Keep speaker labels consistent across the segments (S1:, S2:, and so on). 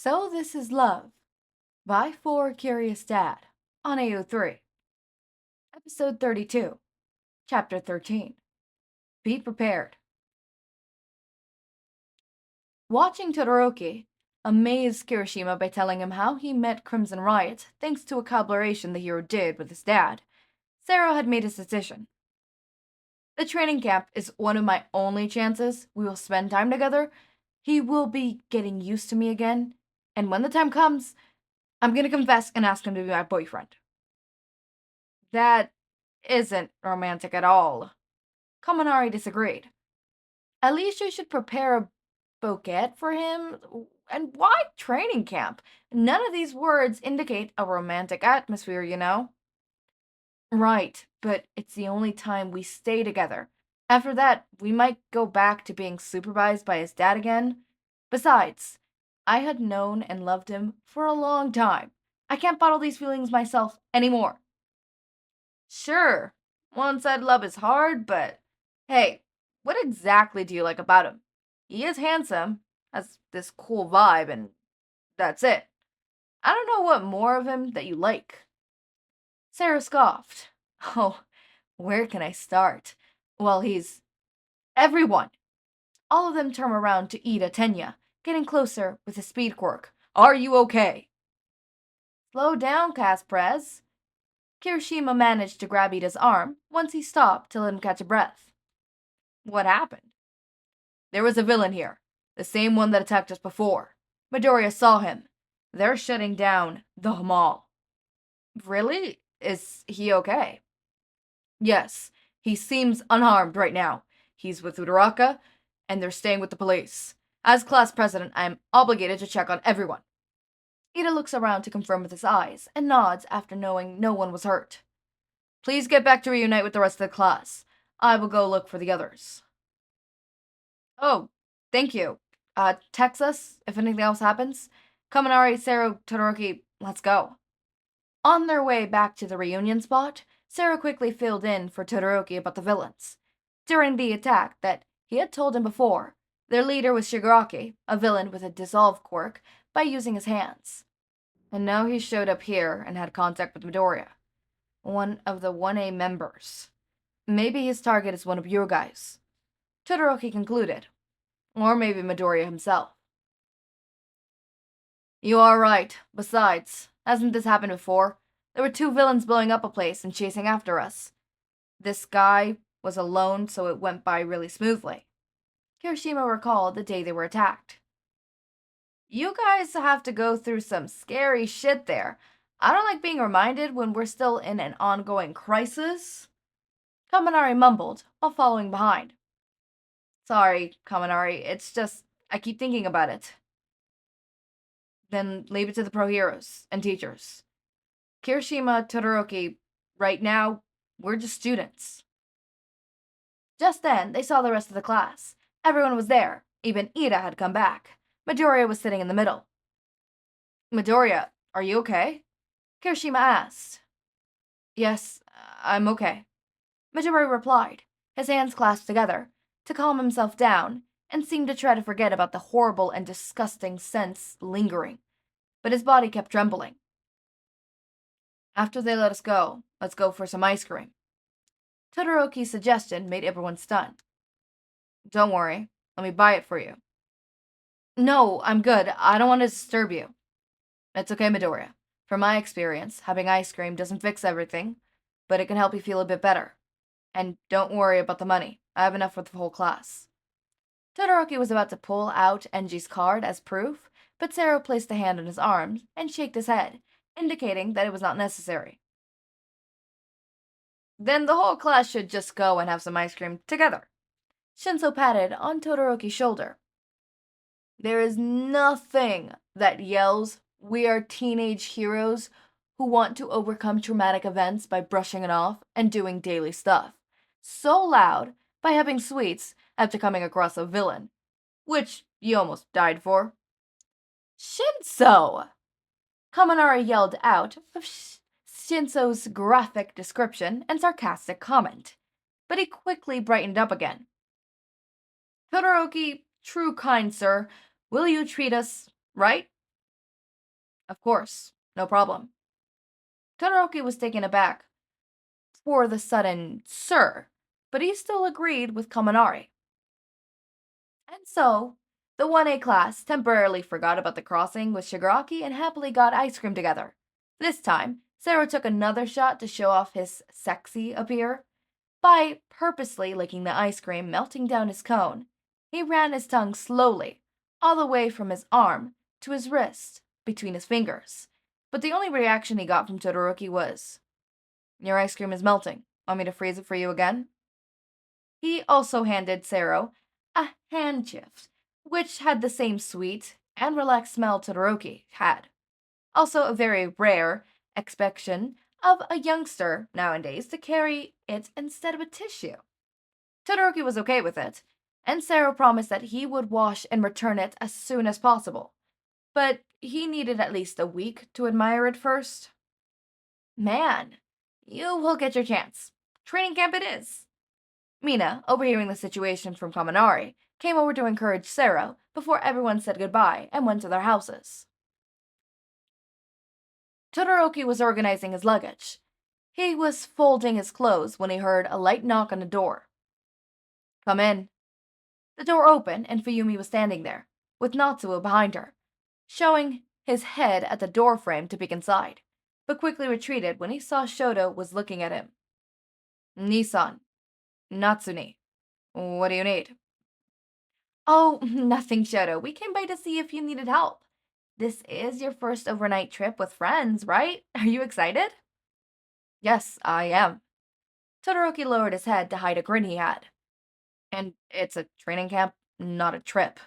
S1: So This Is Love by 4 Curious Dad on AO3. Episode 32, Chapter 13. Be Prepared. Watching Todoroki amaze Kirishima by telling him how he met Crimson Riot thanks to a collaboration the hero did with his dad, Sero had made his decision. The training camp is one of my only chances we will spend time together. He will be getting used to me again, and when the time comes, I'm gonna confess and ask him to be my boyfriend. That isn't romantic at all. Kaminari disagreed. At least you should prepare a bouquet for him. And why training camp? None of these words indicate a romantic atmosphere, you know? Right, but it's the only time we stay together. After that, we might go back to being supervised by his dad again. Besides, I had known and loved him for a long time. I can't bottle these feelings myself anymore. Sure, one-sided love is hard, but hey, what exactly do you like about him? He is handsome, has this cool vibe, and that's it. I don't know what more of him that you like. Sarah scoffed. Oh, where can I start? Well, he's everyone. All of them turn around to Ida Tenya, getting closer with a speed quirk. Are you okay? Slow down, Casprez. Kirishima managed to grab Ida's arm once he stopped to let him catch a breath. What happened? There was a villain here, the same one that attacked us before. Midoriya saw him. They're shutting down the mall. Really? Is he okay? Yes, he seems unharmed right now. He's with Uraraka, and they're staying with the police. As class president, I am obligated to check on everyone. Ida looks around to confirm with his eyes and nods after knowing no one was hurt. Please get back to reunite with the rest of the class. I will go look for the others. Oh, thank you. Text us if anything else happens. Kaminari, Sero, Todoroki, let's go. On their way back to the reunion spot, Sero quickly filled in for Todoroki about the villains. During the attack that he had told him before, their leader was Shigaraki, a villain with a dissolve quirk, by using his hands. And now he showed up here and had contact with Midoriya, one of the 1A members. Maybe his target is one of your guys. Todoroki concluded. Or maybe Midoriya himself. You are right. Besides, hasn't this happened before? There were 2 villains blowing up a place and chasing after us. This guy was alone, so it went by really smoothly. Kirishima recalled the day they were attacked. You guys have to go through some scary shit there. I don't like being reminded when we're still in an ongoing crisis. Kaminari mumbled while following behind. Sorry, Kaminari, it's just, I keep thinking about it. Then leave it to the pro heroes and teachers. Kirishima, Todoroki, right now, we're just students. Just then, they saw the rest of the class. Everyone was there. Even Ida had come back. Midoriya was sitting in the middle. Midoriya, are you okay? Kirishima asked. Yes, I'm okay. Midoriya replied, his hands clasped together, to calm himself down, and seemed to try to forget about the horrible and disgusting sense lingering. But his body kept trembling. After they let us go, let's go for some ice cream. Todoroki's suggestion made everyone stunned. Don't worry, let me buy it for you. No, I'm good. I don't want to disturb you. It's okay, Midoriya. From my experience, having ice cream doesn't fix everything, but it can help you feel a bit better. And don't worry about the money. I have enough for the whole class. Todoroki was about to pull out Enji's card as proof, but Sero placed a hand on his arm and shook his head, indicating that it was not necessary. Then the whole class should just go and have some ice cream together. Shinso patted on Todoroki's shoulder. There is nothing that yells, "We are teenage heroes who want to overcome traumatic events by brushing it off and doing daily stuff," so loud by having sweets after coming across a villain, which you almost died for. Shinso! Kaminari yelled out of Shinso's graphic description and sarcastic comment, but he quickly brightened up again. Todoroki, true kind sir, will you treat us right? Of course, no problem. Todoroki was taken aback for the sudden sir, but he still agreed with Kaminari. And so, the 1A class temporarily forgot about the crossing with Shigaraki and happily got ice cream together. This time, Sero took another shot to show off his sexy appear. By purposely licking the ice cream melting down his cone, he ran his tongue slowly, all the way from his arm to his wrist, between his fingers. But the only reaction he got from Todoroki was, "Your ice cream is melting. Want me to freeze it for you again?" He also handed Sero a handkerchief, which had the same sweet and relaxed smell Todoroki had. Also a very rare exception of a youngster nowadays to carry it instead of a tissue. Todoroki was okay with it, and Sero promised that he would wash and return it as soon as possible. But he needed at least a week to admire it first. Man, you will get your chance. Training camp it is. Mina, overhearing the situation from Kaminari, came over to encourage Sero before everyone said goodbye and went to their houses. Todoroki was organizing his luggage. He was folding his clothes when he heard a light knock on the door. "Come in." The door opened and Fuyumi was standing there, with Natsuo behind her, showing his head at the door frame to peek inside, but quickly retreated when he saw Shoto was looking at him. "Nissan, Natsuni, what do you need?" "Oh, nothing, Shoto. We came by to see if you needed help. This is your first overnight trip with friends, right? Are you excited?" "Yes, I am." Todoroki lowered his head to hide a grin he had. "And it's a training camp, not a trip."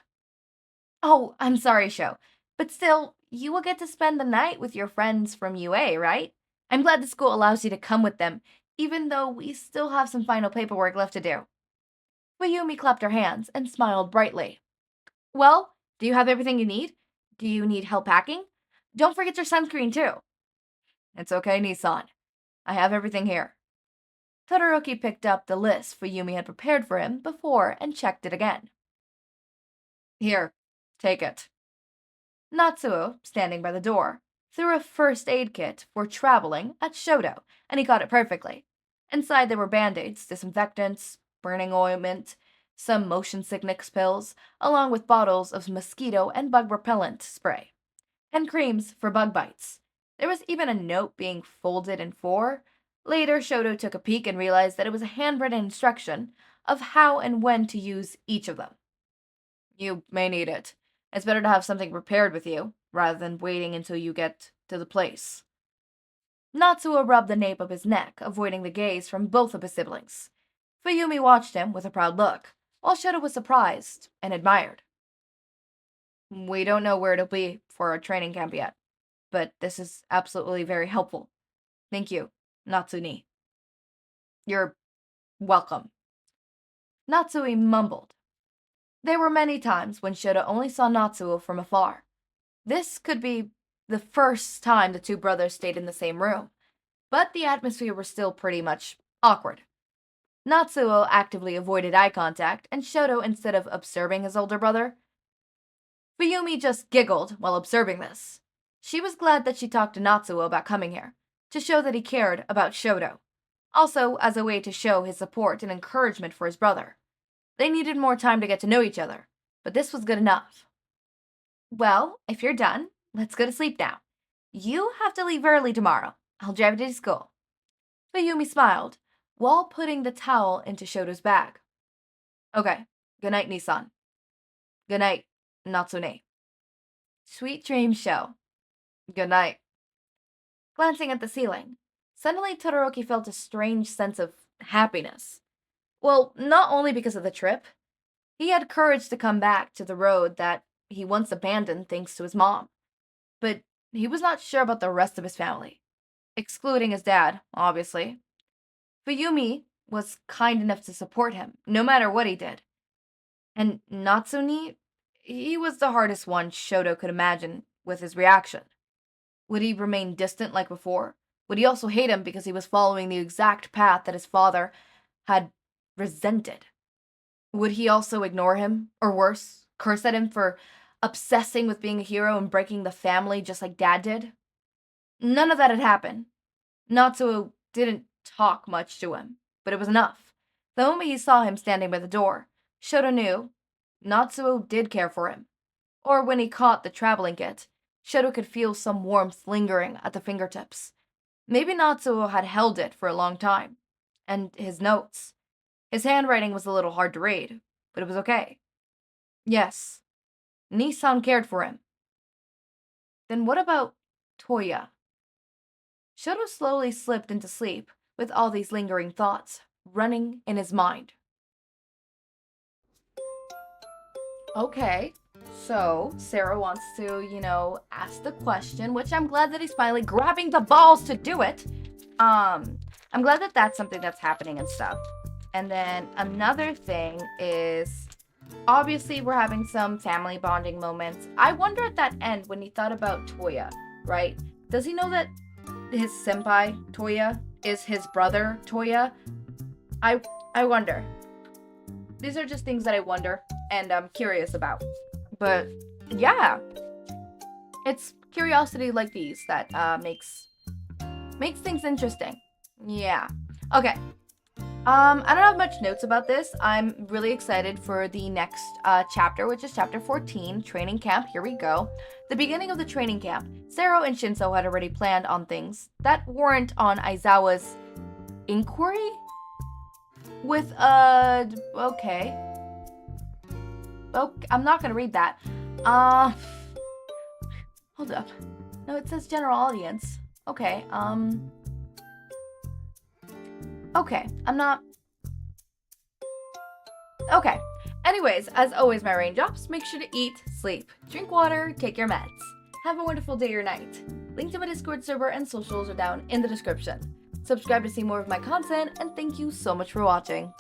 S1: "Oh, I'm sorry, Sho. But still, you will get to spend the night with your friends from UA, right? I'm glad the school allows you to come with them, even though we still have some final paperwork left to do." Mayumi clapped her hands and smiled brightly. "Well, do you have everything you need? Do you need help packing? Don't forget your sunscreen, too." "It's okay, Nissan. I have everything here." Todoroki picked up the list Fuyumi had prepared for him before and checked it again. "Here, take it." Natsuo, standing by the door, threw a first aid kit for traveling at Shouto, and he got it perfectly. Inside there were band-aids, disinfectants, burning ointment, some motion sickness pills, along with bottles of mosquito and bug repellent spray, and creams for bug bites. There was even a note being folded in four. Later, Shouto took a peek and realized that it was a handwritten instruction of how and when to use each of them. "You may need it. It's better to have something prepared with you, rather than waiting until you get to the place." Natsuo rubbed the nape of his neck, avoiding the gaze from both of his siblings. Fuyumi watched him with a proud look, while Shoto was surprised and admired. "We don't know where it'll be for our training camp yet, but this is absolutely very helpful. Thank you, Natsuni." "You're welcome." Natsui mumbled. There were many times when Shoto only saw Natsuo from afar. This could be the first time the two brothers stayed in the same room, but the atmosphere was still pretty much awkward. Natsuo actively avoided eye contact, and Shoto, instead of observing his older brother, Fuyumi just giggled while observing this. She was glad that she talked to Natsuo about coming here, to show that he cared about Shoto, also as a way to show his support and encouragement for his brother. They needed more time to get to know each other, but this was good enough. "Well, if you're done, let's go to sleep now. You have to leave early tomorrow. I'll drive you to school." Fuyumi smiled, while putting the towel into Shoto's bag. "Okay, good night, Nissan. Good night, Natsune." "Sweet dreams, Sho." "Good night." Glancing at the ceiling, suddenly Todoroki felt a strange sense of happiness. Well, not only because of the trip. He had courage to come back to the road that he once abandoned thanks to his mom. But he was not sure about the rest of his family, excluding his dad, obviously. Fuyumi was kind enough to support him, no matter what he did. And Natsuni, he was the hardest one Shoto could imagine with his reaction. Would he remain distant like before? Would he also hate him because he was following the exact path that his father had resented? Would he also ignore him, or worse, curse at him for obsessing with being a hero and breaking the family just like Dad did. None of that had happened. Natsuo didn't talk much to him, but it was enough. The moment he saw him standing by the door, Shoto knew Natsuo did care for him. Or when he caught the traveling kit, Shoto could feel some warmth lingering at the fingertips. Maybe Natsuo had held it for a long time. And his notes. His handwriting was a little hard to read, but it was okay. Yes, Nissan cared for him. Then what about Toya? Shoto slowly slipped into sleep with all these lingering thoughts running in his mind. Okay, so Sero wants to, ask the question, which I'm glad that he's finally grabbing the balls to do it. I'm glad that that's something that's happening and stuff. And then another thing is, obviously we're having some family bonding moments. I wonder at that end when he thought about Toya, right? Does he know that his senpai, Toya, is his brother, Toya? I wonder. These are just things that I wonder and I'm curious about. But yeah, it's curiosity like these that makes things interesting. Yeah. Okay. I don't have much notes about this. I'm really excited for the next chapter, which is chapter 14, Training Camp. Here we go. The beginning of the training camp. Sero and Shinso had already planned on things that weren't on Aizawa's inquiry? With, okay. Oh, I'm not gonna read that. Hold up. No, it says general audience. Okay, okay, I'm not... Okay. Anyways, as always, my raindrops, make sure to eat, sleep, drink water, take your meds. Have a wonderful day or night. Link to my Discord server and socials are down in the description. Subscribe to see more of my content, and thank you so much for watching.